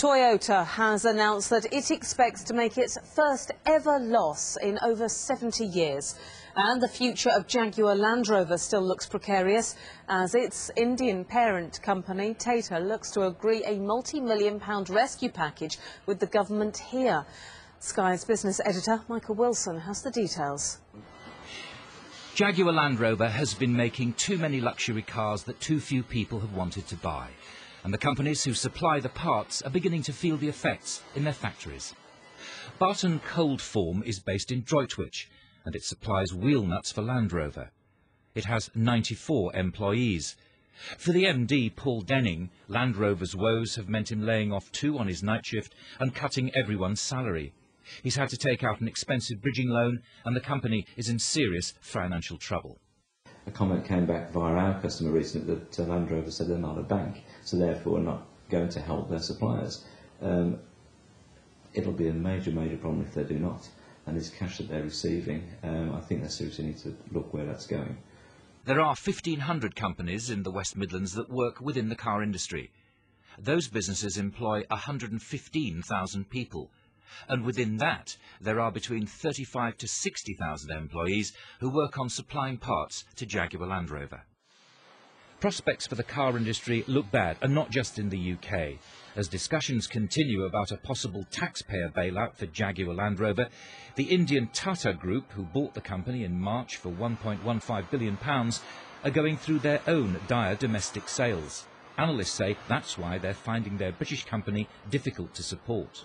Toyota has announced that it expects to make its first ever loss in over 70 years. And the future of Jaguar Landorver still looks precarious as its Indian parent company, Tata, looks to agree a multi-million-pound rescue package with the government here. Sky's business editor, Michael Wilson, has the details. Jaguar Landorver has been making too many luxury cars that too few people have wanted to buy. And the companies who supply the parts are beginning to feel the effects in their factories. Barton Cold Form is based in Droitwich, and it supplies wheel nuts for Land Rover. It has 94 employees. For the MD, Paul Denning, Land Rover's woes have meant him laying off 2 on his night shift and cutting everyone's salary. He's had to take out an expensive bridging loan, and the company is in serious financial trouble. A comment came back via our customer recently that Land Rover said they're not a bank, so therefore not going to help their suppliers. It'll be a major problem if they do not. And this cash that they're receiving, I think they seriously need to look where that's going. There are 1,500 companies in the West Midlands that work within the car industry. Those businesses employ 115,000 people. And within that, there are between 35 to 60,000 employees who work on supplying parts to Jaguar Land Rover. Prospects for the car industry look bad, and not just in the UK. As discussions continue about a possible taxpayer bailout for Jaguar Land Rover, the Indian Tata group, who bought the company in March for £1.15 billion, are going through their own dire domestic sales. Analysts say that's why they're finding their British company difficult to support.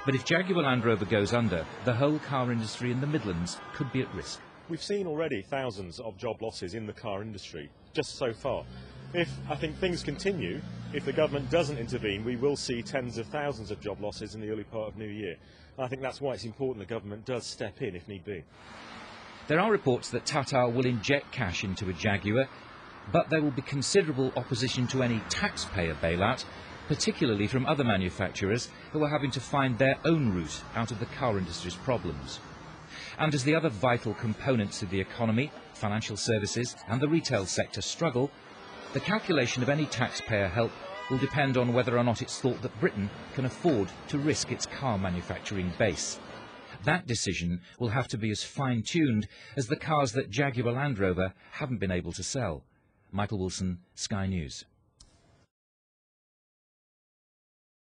But if Jaguar Land Rover goes under, the whole car industry in the Midlands could be at risk. We've seen already thousands of job losses in the car industry, just so far. If I think things continue, if the government doesn't intervene, we will see tens of thousands of job losses in the early part of New Year. And I think that's why it's important the government does step in if need be. There are reports that Tata will inject cash into a Jaguar, but there will be considerable opposition to any taxpayer bailout, particularly from other manufacturers who are having to find their own route out of the car industry's problems. And as the other vital components of the economy, financial services and the retail sector struggle, the calculation of any taxpayer help will depend on whether or not it's thought that Britain can afford to risk its car manufacturing base. That decision will have to be as fine-tuned as the cars that Jaguar Land Rover haven't been able to sell. Michael Wilson, Sky News.